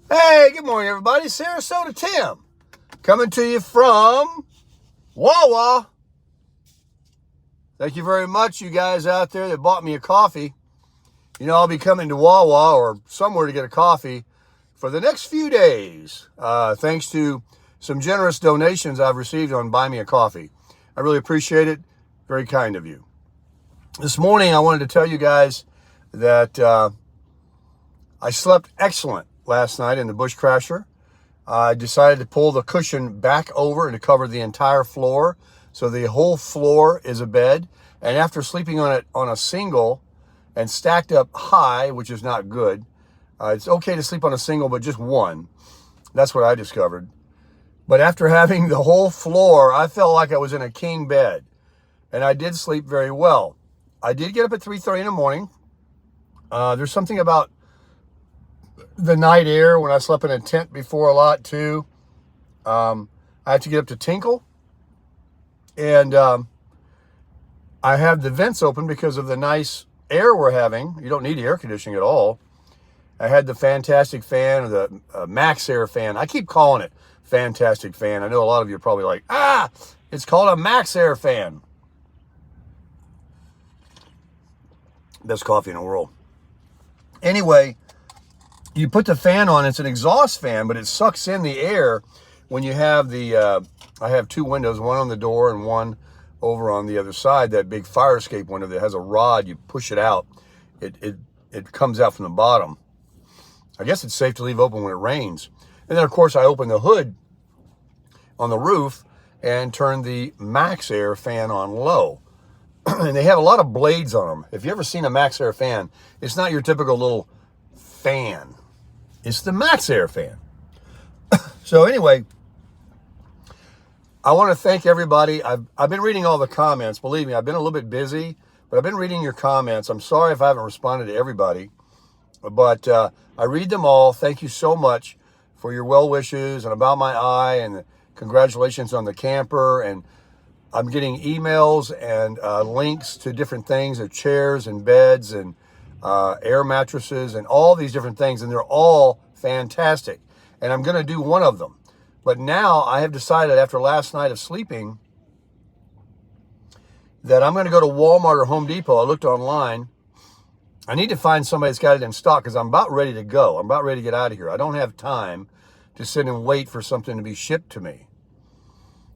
Hey, good morning, everybody. Sarasota Tim coming to you from Wawa. Thank you very much, you guys out there that bought me a coffee. You know, I'll be coming to Wawa or somewhere to get a coffee for the next few days, thanks to some generous donations I've received on Buy Me a Coffee. I really appreciate it. Very kind of you. This morning, I wanted to tell you guys that I slept excellent last night in the Bush Crasher. I decided to pull the cushion back over and to cover the entire floor. So the whole floor is a bed. And after sleeping on it on a single and stacked up high, which is not good, it's okay to sleep on a single, but just one. That's what I discovered. But after having the whole floor, I felt like I was in a king bed. And I did sleep very well. I did get up at 3:30 in the morning. There's something about the night air when I slept in a tent before a lot too. I have to get up to tinkle, and I have the vents open because of the nice air we're having. You don't need air conditioning at all. I had the Fantastic fan, or the Max Air fan. I keep calling it Fantastic fan. I know a lot of you are probably like, it's called a Max Air fan. Best coffee in the world. Anyway, you put the fan on, it's an exhaust fan, but it sucks in the air when you have the, I have two windows, one on the door and one over on the other side, that big fire escape window that has a rod, you push it out, it comes out from the bottom. I guess it's safe to leave open when it rains. And then of course I open the hood on the roof and turn the Max Air fan on low. And they have a lot of blades on them. If you've ever seen a Max Air fan, it's not your typical little fan. It's the Max Air fan. So anyway, I want to thank everybody. I've been reading all the comments. Believe me, I've been a little bit busy, but I've been reading your comments. I'm sorry if I haven't responded to everybody, but I read them all. Thank you so much for your well wishes and about my eye and congratulations on the camper. And I'm getting emails and links to different things, of chairs and beds and air mattresses and all these different things, and they're all fantastic. And I'm going to do one of them. But now I have decided, after last night of sleeping, that I'm going to go to Walmart or Home Depot. I looked online. I need to find somebody that's got it in stock because I'm about ready to go. I'm about ready to get out of here. I don't have time to sit and wait for something to be shipped to me,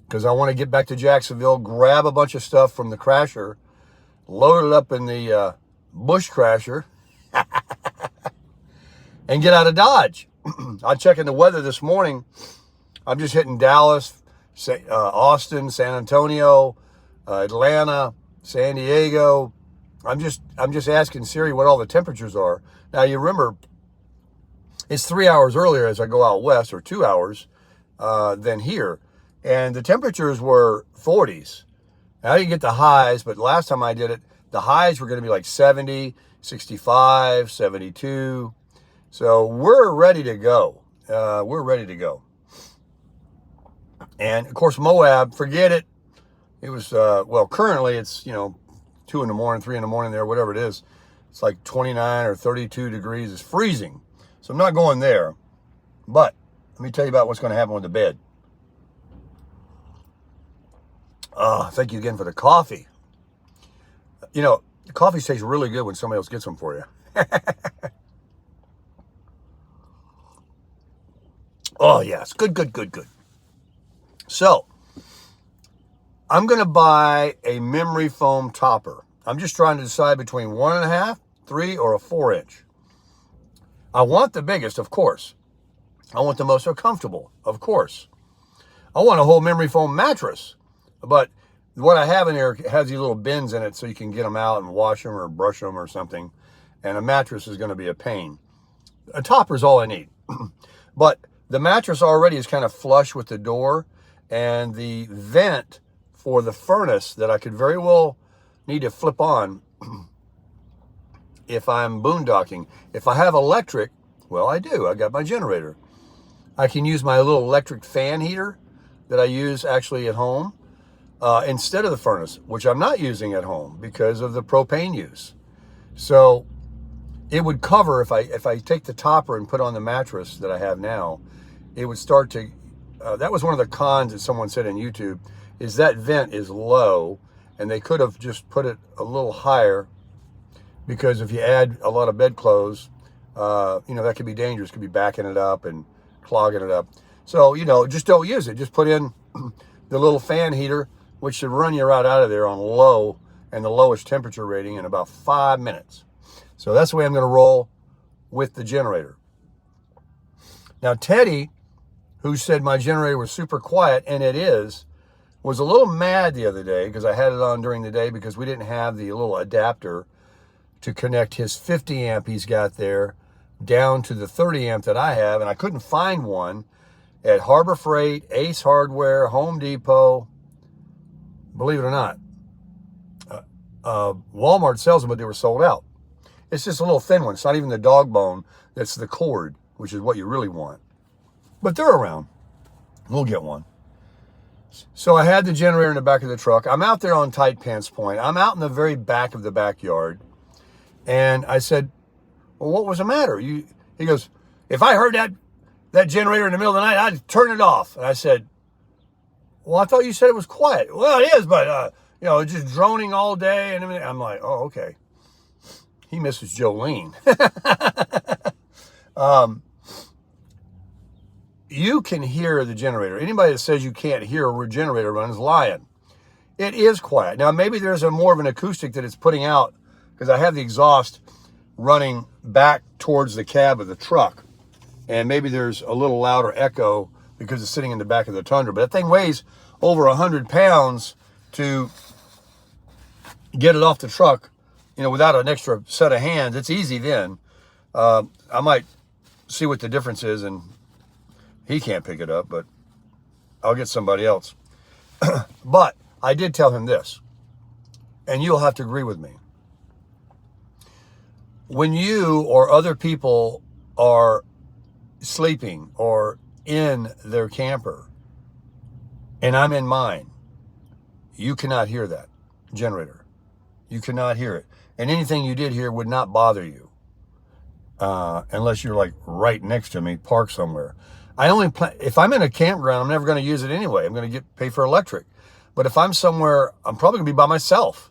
because I want to get back to Jacksonville, grab a bunch of stuff from the Crasher, load it up in the Bush Crasher, and get out of Dodge. I'm checking the weather this morning. I'm just hitting Dallas, Austin, San Antonio, Atlanta, San Diego. I'm just asking Siri what all the temperatures are. Now you remember, it's 3 hours earlier as I go out west, or 2 hours than here. And the temperatures were 40s. Now, I didn't get the highs, but last time I did it, the highs were going to be like 70, 65, 72. So we're ready to go. We're ready to go. And of course, Moab, forget it. It was, currently it's, 2 in the morning, 3 in the morning there, whatever it is. It's like 29 or 32 degrees. It's freezing. So I'm not going there. But let me tell you about what's going to happen with the bed. Thank you again for the coffee. The coffee tastes really good when somebody else gets them for you. Oh, yes. Good. So, I'm going to buy a memory foam topper. I'm just trying to decide between 1.5, 3, or a 4-inch. I want the biggest, of course. I want the most comfortable, of course. I want a whole memory foam mattress. But what I have in here has these little bins in it so you can get them out and wash them or brush them or something. And a mattress is going to be a pain. A topper is all I need. But the mattress already is kind of flush with the door. And the vent for the furnace that I could very well need to flip on if I'm boondocking. If I have electric, well, I do. I got my generator. I can use my little electric fan heater that I use actually at home instead of the furnace, which I'm not using at home because of the propane use. So it would cover, if I take the topper and put on the mattress that I have now, it would start to, that was one of the cons that someone said on YouTube, is that vent is low, and they could have just put it a little higher, because if you add a lot of bedclothes, that could be dangerous. Could be backing it up and clogging it up. So, just don't use it. Just put in the little fan heater, which should run you right out of there on low and the lowest temperature rating in about 5 minutes. So that's the way I'm going to roll with the generator. Now, Teddy, who said my generator was super quiet, and it is, was a little mad the other day because I had it on during the day because we didn't have the little adapter to connect his 50 amp he's got there down to the 30 amp that I have, and I couldn't find one at Harbor Freight, Ace Hardware, Home Depot. Believe it or not, Walmart sells them, but they were sold out. It's just a little thin one. It's not even the dog bone. That's the cord, which is what you really want. But they're around. We'll get one. So I had the generator in the back of the truck. I'm out there on Tight Pants Point. I'm out in the very back of the backyard. And I said, well, what was the matter? He goes, if I heard that generator in the middle of the night, I'd turn it off. And I said, well, I thought you said it was quiet. Well, it is, but, it's just droning all day and everything. I'm like, oh, okay. He misses Jolene. You can hear the generator. Anybody that says you can't hear a generator run is lying. It is quiet. Now, maybe there's more of an acoustic that it's putting out, because I have the exhaust running back towards the cab of the truck. And maybe there's a little louder echo because it's sitting in the back of the Tundra. But that thing weighs over 100 pounds to get it off the truck, without an extra set of hands. It's easy then. I might see what the difference is, and he can't pick it up, but I'll get somebody else. But I did tell him this, and you'll have to agree with me. When you or other people are sleeping or in their camper, and I'm in mine, you cannot hear that generator. You cannot hear it. And anything you did hear would not bother you, unless you're like right next to me, parked somewhere. If I'm in a campground, I'm never going to use it anyway. I'm going to pay for electric. But if I'm somewhere, I'm probably going to be by myself.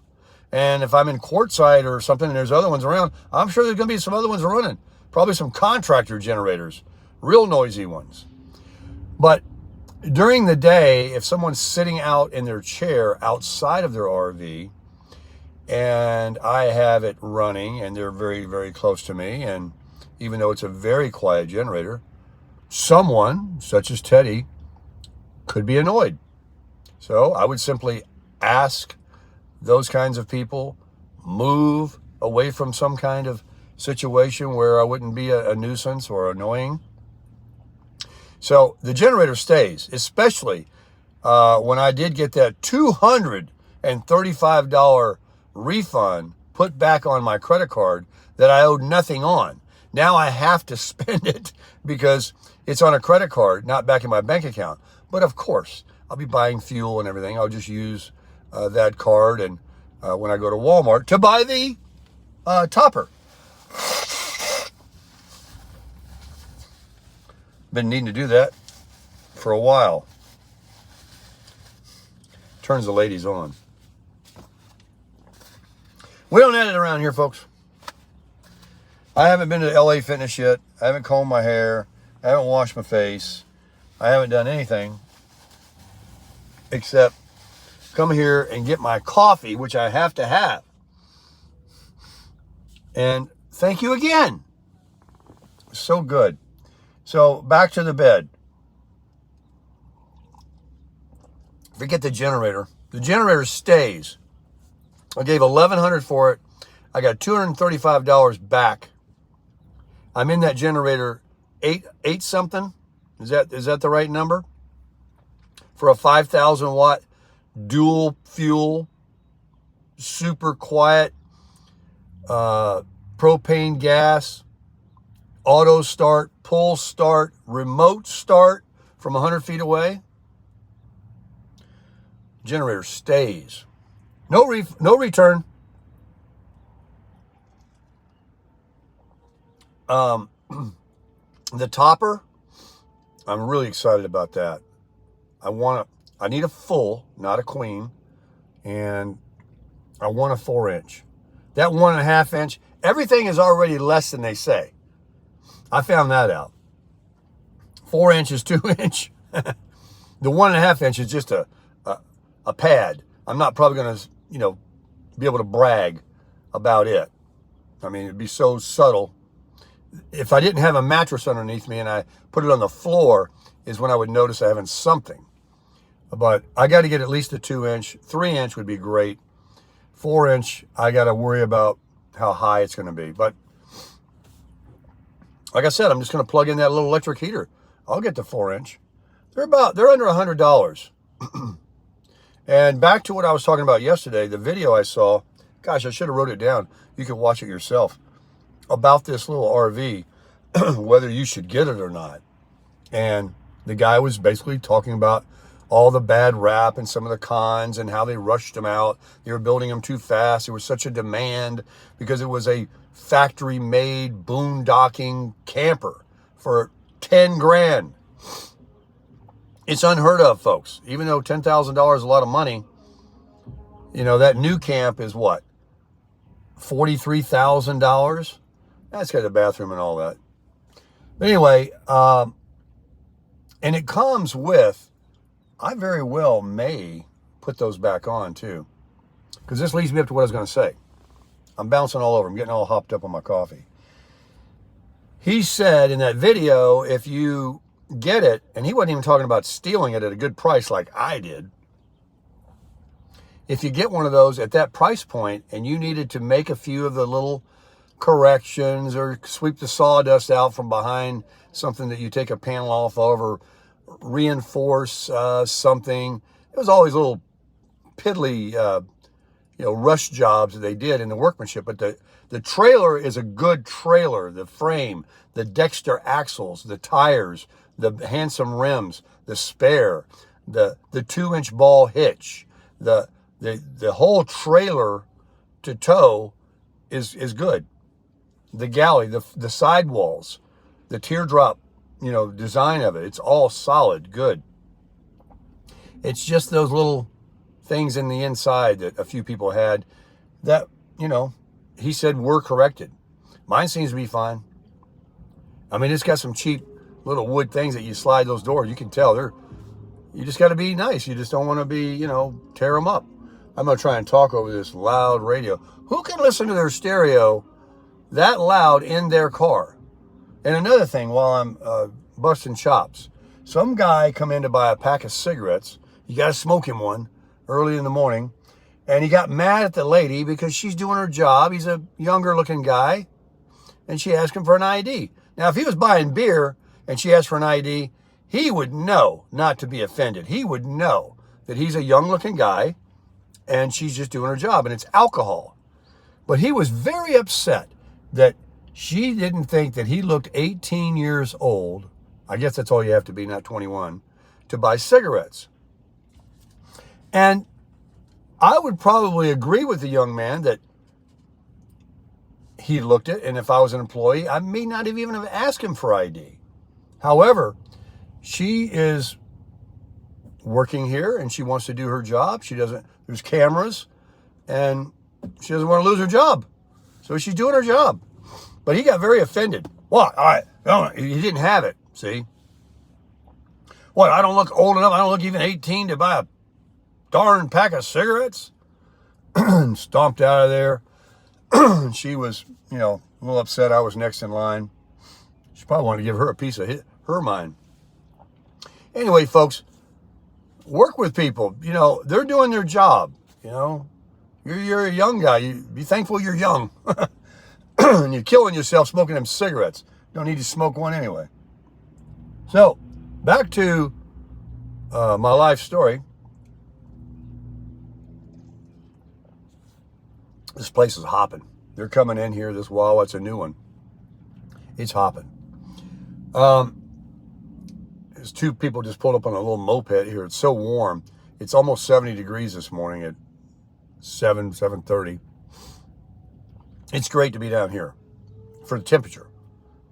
And if I'm in Quartzsite or something and there's other ones around, I'm sure there's going to be some other ones running. Probably some contractor generators, real noisy ones. But during the day, if someone's sitting out in their chair outside of their RV, and I have it running and they're very, very close to me, and even though it's a very quiet generator, someone, such as Teddy, could be annoyed. So I would simply ask those kinds of people, move away from some kind of situation where I wouldn't be a nuisance or annoying. So the generator stays, especially when I did get that $235 refund put back on my credit card that I owed nothing on. Now I have to spend it because it's on a credit card, not back in my bank account. But of course, I'll be buying fuel and everything. I'll just use that card and when I go to Walmart to buy the topper. Been needing to do that for a while. Turns the ladies on. We don't edit around here, folks. I haven't been to LA Fitness yet. I haven't combed my hair. I haven't washed my face. I haven't done anything except come here and get my coffee, which I have to have. And thank you again. So good. So back to the bed. Forget the generator. The generator stays. I gave $1,100 for it. I got $235 back. I'm in that generator eight something. Is that the right number? For a 5,000 watt dual fuel, super quiet, propane gas, auto start, pull start, remote start from 100 feet away. Generator stays. No return. The topper, I'm really excited about that. I need a full, not a queen, and I want a 4-inch. That 1.5-inch, everything is already less than they say. I found that out. 4 inches, 2-inch. The 1.5-inch is just a pad. I'm not probably going to, be able to brag about it. I mean, it'd be so subtle. If I didn't have a mattress underneath me and I put it on the floor is when I would notice I having something. But I got to get at least a 2-inch. 3-inch would be great. 4-inch, I got to worry about how high it's going to be. But like I said, I'm just going to plug in that little electric heater. I'll get the 4-inch. They're under $100. And back to what I was talking about yesterday, the video I saw, gosh, I should have wrote it down. You can watch it yourself, about this little RV, whether you should get it or not. And the guy was basically talking about all the bad rap and some of the cons and how they rushed them out. They were building them too fast. There was such a demand because it was a factory-made boondocking camper for 10 grand. It's unheard of, folks. Even though $10,000 is a lot of money, that new camp is what? $43,000? That's got a bathroom and all that. But anyway, and it comes with, I very well may put those back on too. Because this leads me up to what I was going to say. I'm bouncing all over. I'm getting all hopped up on my coffee. He said in that video, if you get it, and he wasn't even talking about stealing it at a good price like I did. If you get one of those at that price point and you needed to make a few of the little corrections or sweep the sawdust out from behind something that you take a panel off of or reinforce something, it was always little piddly, rush jobs that they did in the workmanship. But the trailer is a good trailer. The frame, the Dexter axles, the tires, the handsome rims, the spare, the 2-inch ball hitch, the whole trailer to tow is good. The galley, the sidewalls, the teardrop, design of it, it's all solid, good. It's just those little things in the inside that a few people had that, he said were corrected. Mine seems to be fine. I mean, it's got some cheap little wood things that you slide those doors. You can tell you just got to be nice. You just don't want to be, tear them up. I'm going to try and talk over this loud radio. Who can listen to their stereo that loud in their car? And another thing, while I'm busting chops, some guy come in to buy a pack of cigarettes. You got to smoke him one early in the morning. And he got mad at the lady because she's doing her job. He's a younger looking guy. And she asked him for an ID. Now, if he was buying beer and she asked for an ID, he would know not to be offended. He would know that he's a young looking guy and she's just doing her job and it's alcohol. But he was very upset that she didn't think that he looked 18 years old. I guess that's all you have to be, not 21, to buy cigarettes. And I would probably agree with the young man that he looked at, and if I was an employee, I may not have even have asked him for ID. However, she is working here and she wants to do her job. There's cameras and she doesn't want to lose her job. So she's doing her job. But he got very offended. What? He didn't have it, see? What, I don't look old enough, I don't look even 18 to buy a darn pack of cigarettes? Stomped out of there. She was, a little upset I was next in line. She probably wanted to give her a piece of her mind. Anyway, folks, work with people. They're doing their job. You're a young guy. You be thankful you're young. And you're killing yourself smoking them cigarettes. Don't need to smoke one anyway. So, back to my life story. This place is hopping. They're coming in here. This Wawa, it's a new one. It's hopping. There's two people just pulled up on a little moped here. It's so warm. It's almost 70 degrees this morning at 7:30. It's great to be down here for the temperature.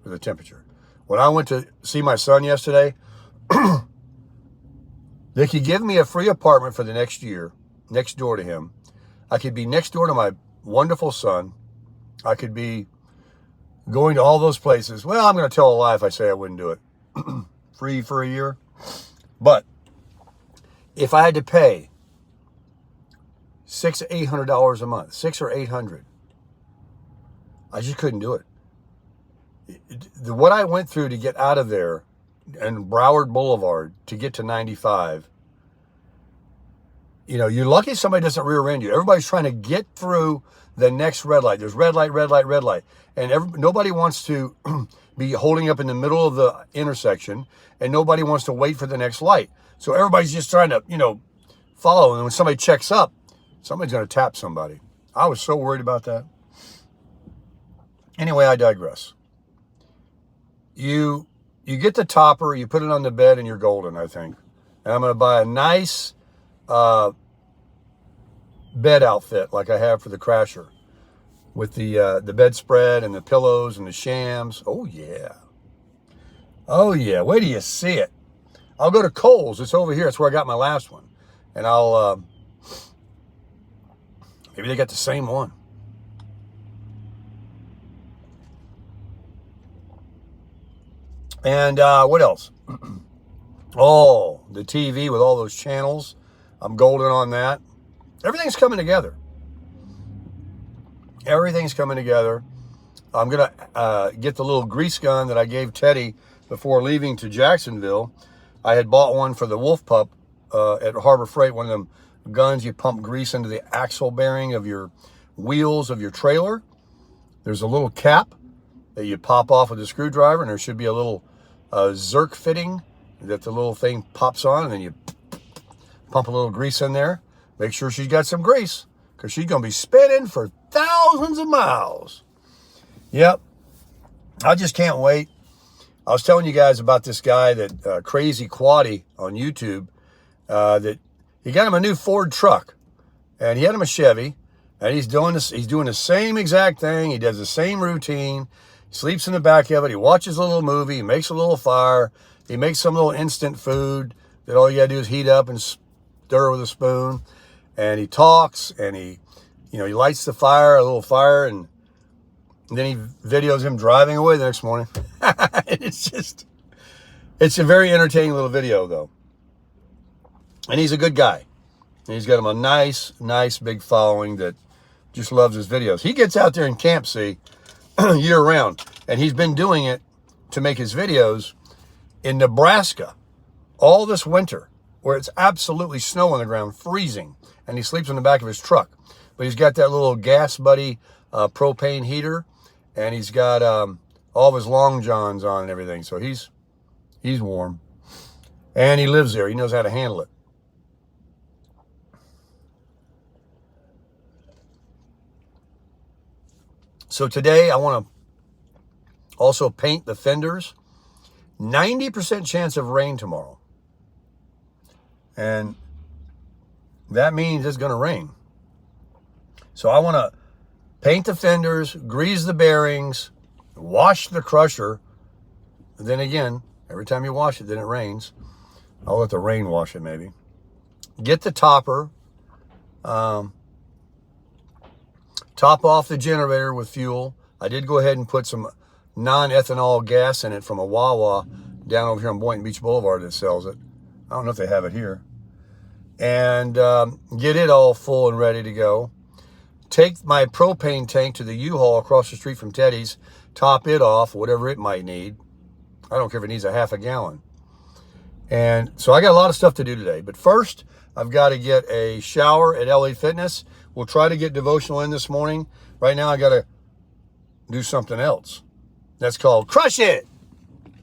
for the temperature. When I went to see my son yesterday, they could give me a free apartment for the next year, next door to him. I could be next door to my wonderful son. I could be going to all those places. Well, I'm going to tell a lie if I say I wouldn't do it. Free for a year. But if I had to pay $600 to $800 a month, $600 or $800, I just couldn't do it. What I went through to get out of there and Broward Boulevard to get to 95, you know, you're lucky somebody doesn't rear end you. Everybody's trying to get through the next red light. There's red light, red light, red light. And nobody wants to be holding up in the middle of the intersection, and nobody wants to wait for the next light. So everybody's just trying to, you know, follow. And when somebody checks up, somebody's going to tap somebody. I was so worried about that. Anyway, I digress. You get the topper, you put it on the bed, and you're golden, I think. And I'm going to buy a nice bed outfit like I have for the Crasher, with the bedspread and the pillows and the shams. Oh, yeah. Oh, yeah. Wait till you see it. I'll go to Kohl's. It's over here. That's where I got my last one. And I'll, maybe they got the same one. And what else? Oh, the TV with all those channels. I'm golden on that. Everything's coming together. Everything's coming together. I'm going to get the little grease gun that I gave Teddy before leaving to Jacksonville. I had bought one for the Wolf Pup at Harbor Freight, one of them guns you pump grease into the axle bearing of your wheels of your trailer. There's a little cap that you pop off with a screwdriver, and there should be a little Zerk fitting that the little thing pops on, and then you pump a little grease in there. Make sure she's got some grease, because she's going to be spinning for thousands of miles. Yep. I just can't wait. I was telling you guys about this guy, that Crazy Quaddy on YouTube, that he got him a new Ford truck, and he had him a Chevy, and he's doing this. He's doing the same exact thing. He does the same routine. He sleeps in the back of it. He watches a little movie. He makes a little fire. He makes some little instant food that all you gotta do is heat up and stir with a spoon. And he talks, and he lights the fire, a little fire, and then he videos him driving away the next morning. It's a very entertaining little video, though. And he's a good guy. And he's got him a nice big following that just loves his videos. He gets out there and camps, see, year round. And he's been doing it to make his videos in Nebraska all this winter, where it's absolutely snow on the ground, freezing. And he sleeps in the back of his truck. But he's got that little Gas Buddy propane heater, and he's got all of his long johns on and everything. So he's warm. And he lives there. He knows how to handle it. So today I want to also paint the fenders. 90% chance of rain tomorrow. And that means it's going to rain. So I want to paint the fenders, grease the bearings, wash the Crusher. And then again, every time you wash it, then it rains. I'll let the rain wash it maybe. Get the topper. Top off the generator with fuel. I did go ahead and put some non-ethanol gas in it from a Wawa down over here on Boynton Beach Boulevard that sells it. I don't know if they have it here. And get it all full and ready to go. Take my propane tank to the U-Haul across the street from Teddy's. Top it off, whatever it might need. I don't care if it needs a half a gallon. And so I got a lot of stuff to do today. But first, I've got to get a shower at LA Fitness. We'll try to get devotional in this morning. Right now, I got to do something else. That's called Crush It.